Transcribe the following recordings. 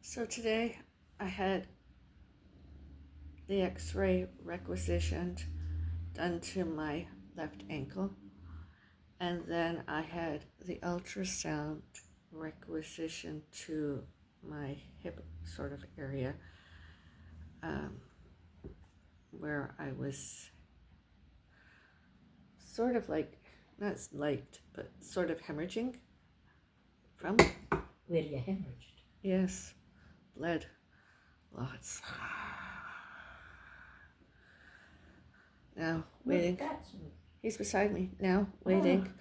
So today I had the x-ray requisitioned done to my left ankle, and then I had the ultrasound requisitioned to my hip sort of area, um, where I was sort of like, not light, but sort of hemorrhaging from. Where you hemorrhaged? Yes, bled lots. Now waiting. He's beside me now, waiting.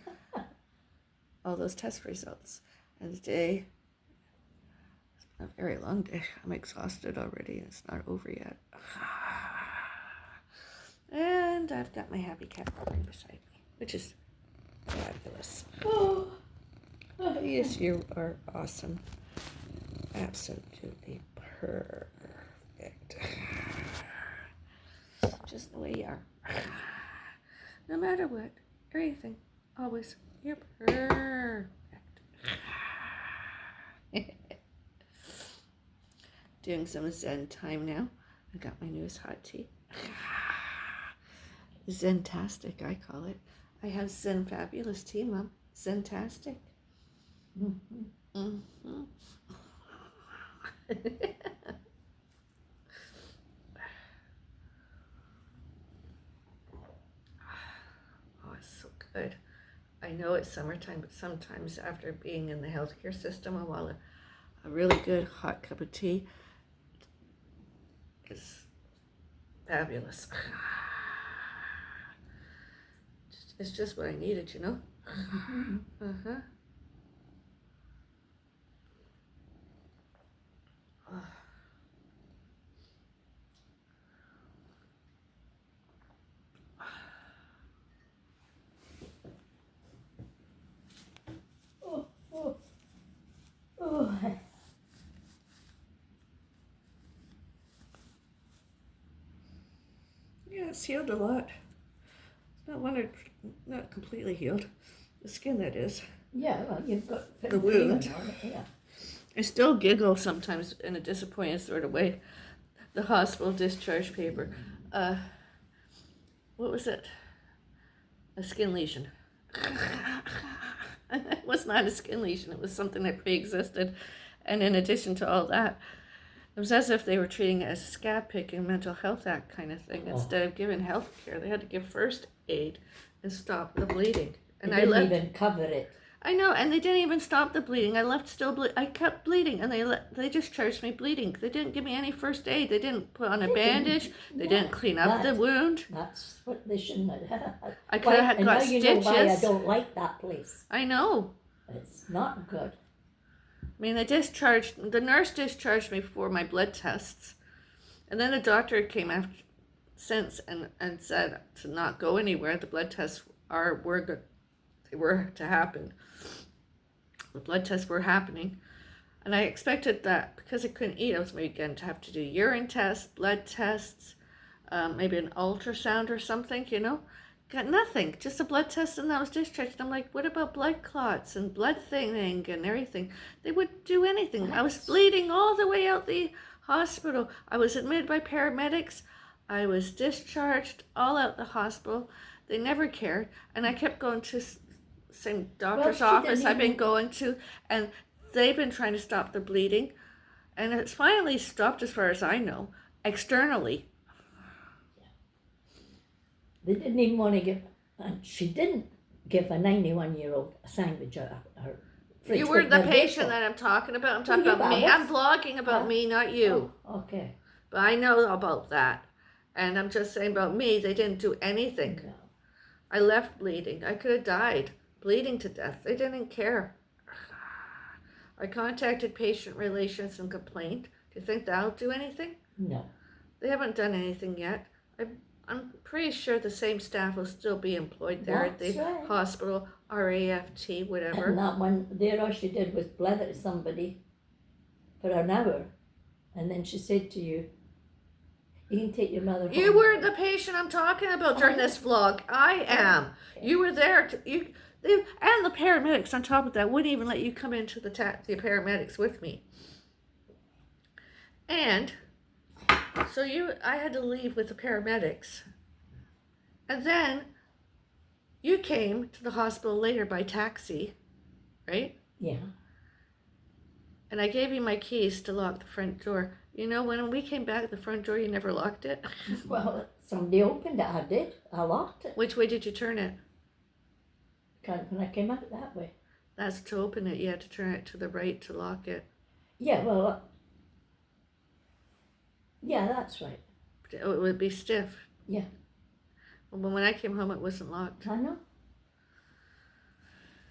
All those test results. And today, it's been a very long day. I'm exhausted already, and it's not over yet. And I've got my happy cat right beside me, which is fabulous. Oh, yes, you are awesome. Absolutely perfect. Just the way you are. No matter what, everything, always, you're perfect. Doing some Zen time now. I got my newest hot tea. Zentastic, I call it. I have Zen Fabulous tea, Mom. Zentastic. Mm-hmm. Mm-hmm. Oh, it's so good. I know it's summertime, but sometimes after being in the healthcare system a while, a really good hot cup of tea is fabulous. It's just what I needed, you know? Uh-huh. Yeah, it's healed a lot. Not completely healed. The skin, that is. Yeah, well, you've got the wound. On it, yeah. I still giggle sometimes in a disappointed sort of way. The hospital discharge paper. What was it? A skin lesion. It was not a skin lesion. It was something that pre-existed. And in addition to all that, it was as if they were treating it as a scab picking Mental Health Act kind of thing. Instead of giving health care, they had to give first aid and stop the bleeding. And they didn't even cover it. I know, and they didn't even stop the bleeding. I left still I kept bleeding, and they discharged me bleeding. They didn't give me any first aid. They didn't put on a bandage. They didn't clean up the wound. That's what they shouldn't have. I could have got stitches. Know why I don't like that place. I know. It's not good. I mean, the nurse discharged me for my blood tests, and then the doctor came after since and said to not go anywhere. The blood tests were good. They were to happen. The blood tests were happening, and I expected that because I couldn't eat, I was maybe going to have to do urine tests, blood tests, maybe an ultrasound or something, you know. Got nothing, just a blood test, and I was discharged. I'm like, what about blood clots and blood thinning and everything? They wouldn't do anything. I was bleeding all the way out the hospital. I was admitted by paramedics. I was discharged all out the hospital. They never cared, and I kept going to same doctor's office I've been going to, and they've been trying to stop the bleeding, and it's finally stopped as far as I know, externally. They didn't even want to give, and she didn't give a 91-year-old a sandwich or fridge. You were the patient that I'm talking about. I'm talking about me. I'm vlogging about me, not you. Oh, okay. But I know about that, and I'm just saying about me, they didn't do anything. No. I left bleeding. I could have died. Bleeding to death. They didn't care. I contacted patient relations and complained. Do you think that'll do anything? No. They haven't done anything yet. I'm pretty sure the same staff will still be employed there at the hospital, RAFT, whatever. And that one there, all she did was blether to somebody for an hour, and then she said to you, "You can take your mother home." You were the patient I'm talking about during this vlog. I am. Okay. You were there. And the paramedics on top of that wouldn't even let you come into the paramedics with me. And so I had to leave with the paramedics. And then you came to the hospital later by taxi, right? Yeah. And I gave you my keys to lock the front door. You know, when we came back at the front door, you never locked it. Well, somebody opened it. I did. I locked it. Which way did you turn it? When I came out that way. That's to open it. You had to turn it to the right to lock it. Yeah, well, yeah, that's right. It would be stiff. Yeah. But when I came home, it wasn't locked. I know.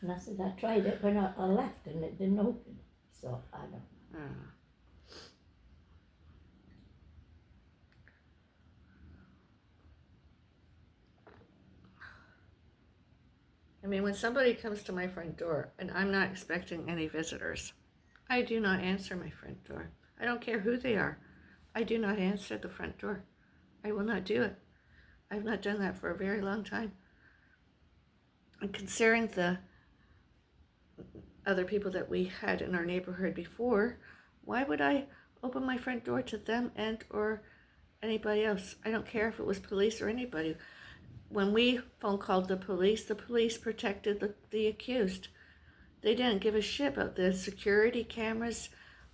And I said, I tried it when I left and it didn't open. So I don't know. I mean, when somebody comes to my front door and I'm not expecting any visitors, I do not answer my front door. I don't care who they are. I do not answer the front door. I will not do it. I've not done that for a very long time. And considering the other people that we had in our neighborhood before, why would I open my front door to them and or anybody else? I don't care if it was police or anybody. When we phone called the police protected the accused. They didn't give a shit about the security cameras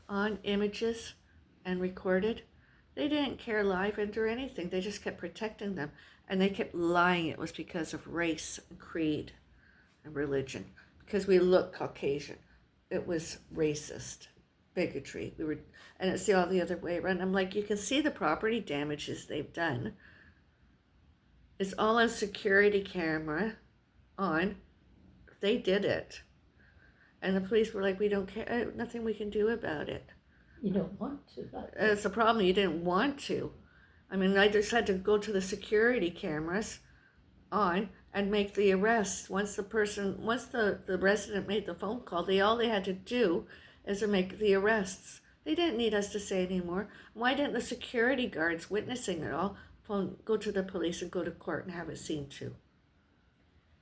on images and recorded. They didn't care live and or anything. They just kept protecting them. And they kept lying it was because of race and creed and religion. Because we look Caucasian. It was racist, bigotry. And it's all the other way around. I'm like, you can see the property damages they've done. It's all on security camera on. They did it. And the police were like, we don't care, nothing we can do about it. You don't want to. It's a problem, you didn't want to. I mean, I just had to go to the security cameras on and make the arrests. Once the resident made the phone call, all they had to do is to make the arrests. They didn't need us to say anymore. Why didn't the security guards witnessing it all go to the police and go to court and have it seen too?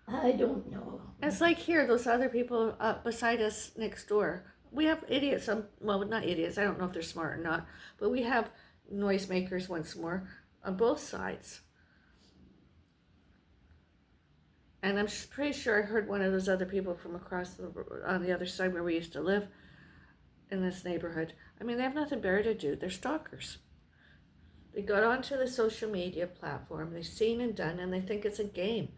I don't know. It's like here, those other people beside us next door. We have idiots, well, not idiots, I don't know if they're smart or not, but we have noisemakers once more on both sides. And I'm pretty sure I heard one of those other people from across on the other side where we used to live in this neighborhood. I mean, they have nothing better to do. They're stalkers. They got onto the social media platform, they've seen and done, and they think it's a game.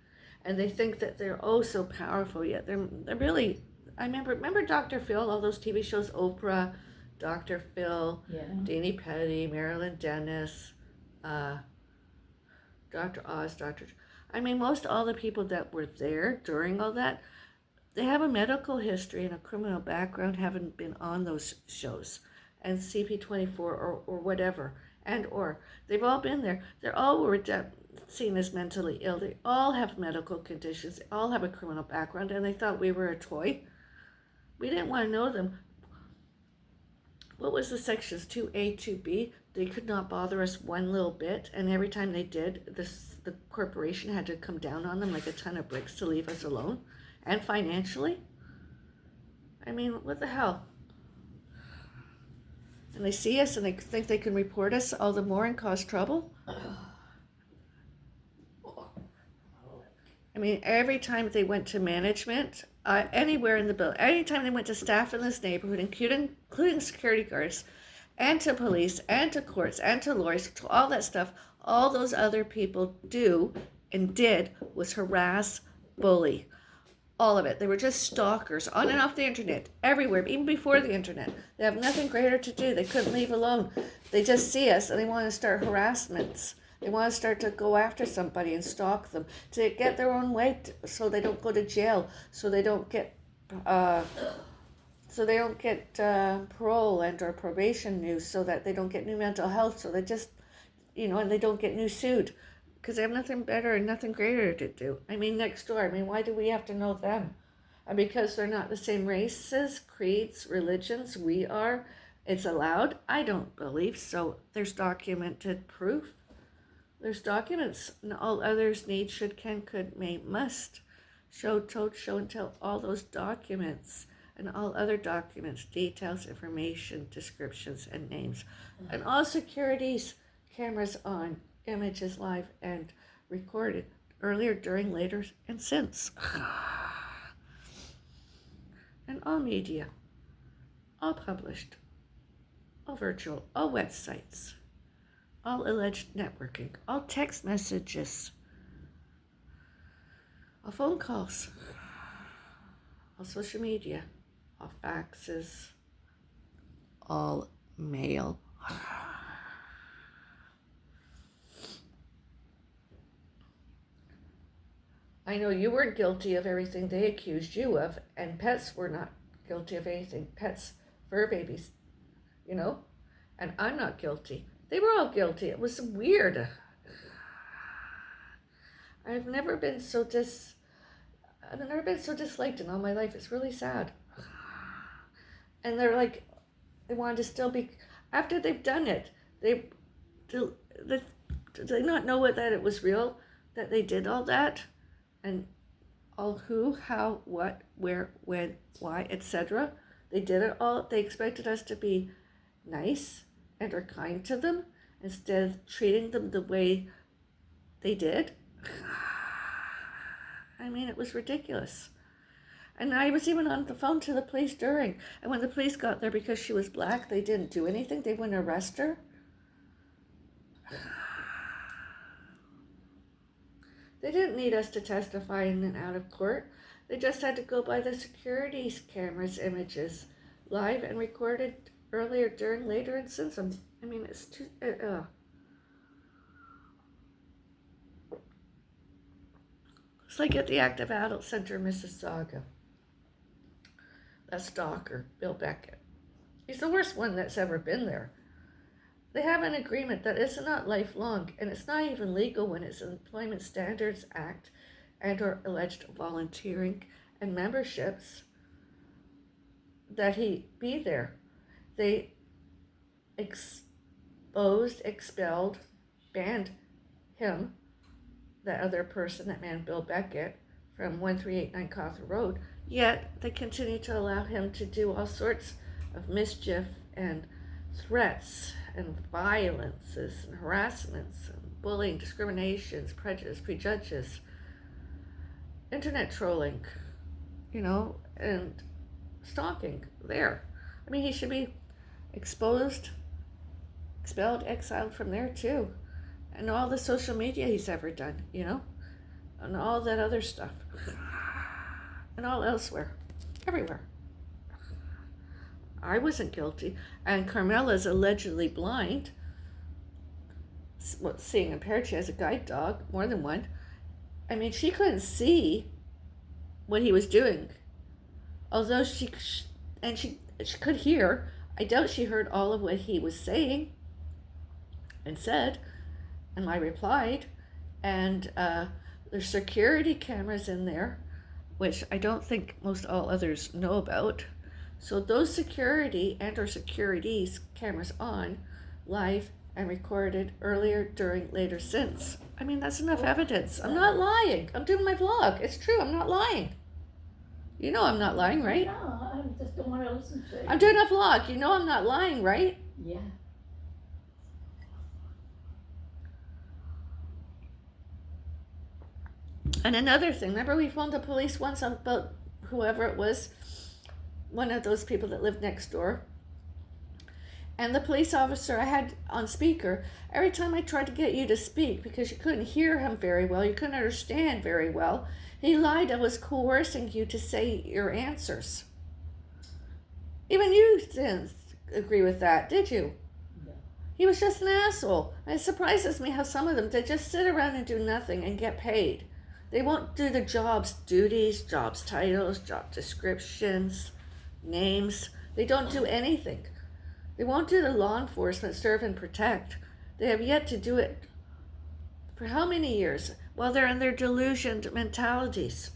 And they think that they're oh so powerful, yet they're really, I remember Dr. Phil, all those TV shows, Oprah, Dr. Phil, Yeah. Danny Petty, Marilyn Dennis, Dr. Oz, I mean, most all the people that were there during all that, they have a medical history and a criminal background, haven't been on those shows, and CP24 or whatever, and or they've all been there. They're all were seen as mentally ill. They all have medical conditions. They all have a criminal background, and they thought we were a toy. We didn't want to know them. What was the sections 2A, 2B? They could not bother us one little bit, and every time they did, the corporation had to come down on them like a ton of bricks to leave us alone, and financially. I mean, what the hell? And they see us and they think they can report us all the more and cause trouble. I mean, every time they went to management, anywhere in the building, anytime they went to staff in this neighborhood, including security guards, and to police, and to courts, and to lawyers, to all that stuff, all those other people do and did was harass, bully. All of it. They were just stalkers on and off the internet, everywhere, even before the internet. They have nothing greater to do. They couldn't leave alone. They just see us and they want to start harassments. They want to start to go after somebody and stalk them to get their own way, so they don't go to jail, so they don't get parole and or probation news, so that they don't get new mental health, so they just, and they don't get new sued. Because they have nothing better and nothing greater to do. I mean, next door. I mean, why do we have to know them? And because they're not the same races, creeds, religions we are, it's allowed? I don't believe so. There's documented proof. There's documents. And all others need, should, can, could, may, must. Show, told, show, and tell, all those documents. and all other documents, details, information, descriptions, and names. And all securities cameras on, images live and recorded earlier, during, later, and since. And all media, all published, all virtual, all websites, all alleged networking, all text messages, all phone calls, all social media, all faxes, all mail. I know you weren't guilty of everything they accused you of, and pets were not guilty of anything. Pets, fur babies, you know, and I'm not guilty. They were all guilty. It was weird. I've never been so disliked in all my life. It's really sad. And they're like, they wanted to still be, after they've done it, do they not know that it was real, that they did all that? And all who, how, what, where, when, why, etc. They did it all. They expected us to be nice and or kind to them instead of treating them the way they did. I mean, it was ridiculous. And I was even on the phone to the police during. And when the police got there, because she was black, they didn't do anything. They wouldn't arrest her. They didn't need us to testify in and out of court. They just had to go by the security cameras images, live and recorded earlier, during, later, and since. I mean, it's too... It's like at the Active Adult Center in Mississauga. That stalker, Bill Beckett. He's the worst one that's ever been there. They have an agreement that is not lifelong, and it's not even legal when it's an Employment Standards Act and or alleged volunteering and memberships that he be there. They exposed, expelled, banned him, that other person, that man Bill Beckett, from 1389 Cawthron Road, yet they continue to allow him to do all sorts of mischief and threats and violences and harassments and bullying, discriminations, prejudice, prejudges, internet trolling, you know, and stalking there. I mean, he should be exposed, expelled, exiled from there too. And all the social media he's ever done, you know, and all that other stuff, and all elsewhere, everywhere. I wasn't guilty, and Carmela's allegedly blind, seeing impaired. She has a guide dog, more than one. I mean, she couldn't see what he was doing, although she could hear. I doubt she heard all of what he was saying and said. And I replied, and there's security cameras in there, which I don't think most all others know about. So those security and or securities cameras on, live and recorded earlier, during, later, since. I mean, that's enough evidence. I'm not lying. I'm doing my vlog. It's true. I'm not lying. You know I'm not lying, right? No, I just don't want to listen to it. I'm doing a vlog. You know I'm not lying, right? Yeah. And another thing, remember we phoned the police once about whoever it was, one of those people that lived next door. And the police officer I had on speaker, every time I tried to get you to speak, because you couldn't hear him very well, you couldn't understand very well, he lied and was coercing you to say your answers. Even you didn't agree with that, did you? No. He was just an asshole. And it surprises me how some of them, they just sit around and do nothing and get paid. They won't do the job's duties, job's titles, job descriptions, names. They don't do anything. They won't do the law enforcement, serve and protect. They have yet to do it for how many years? While they're in their delusioned mentalities.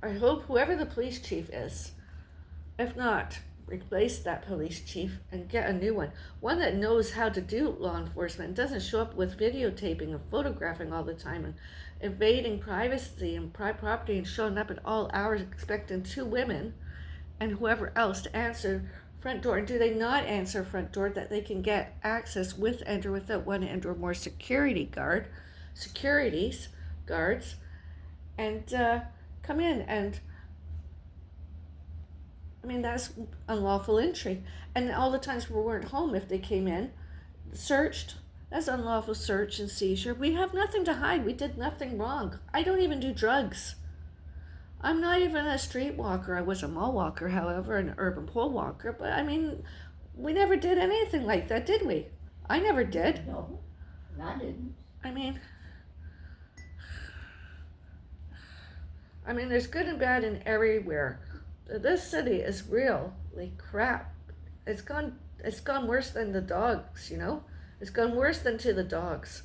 I hope whoever the police chief is, if not, replace that police chief and get a new one. One that knows how to do law enforcement, doesn't show up with videotaping and photographing all the time and invading privacy and private property and showing up at all hours expecting two women and whoever else to answer front door. And do they not answer front door, that they can get access with and or without one and or more guards, and come in. And I mean, that's unlawful entry. And all the times we weren't home, if they came in, searched, that's unlawful search and seizure. We have nothing to hide. We did nothing wrong. I don't even do drugs. I'm not even a street walker. I was a mall walker, however, an urban pole walker. But I mean, we never did anything like that, did we? I never did. No, I didn't. I mean, there's good and bad in everywhere. This city is really crap. It's gone worse than the dogs, you know? It's gone worse than to the dogs.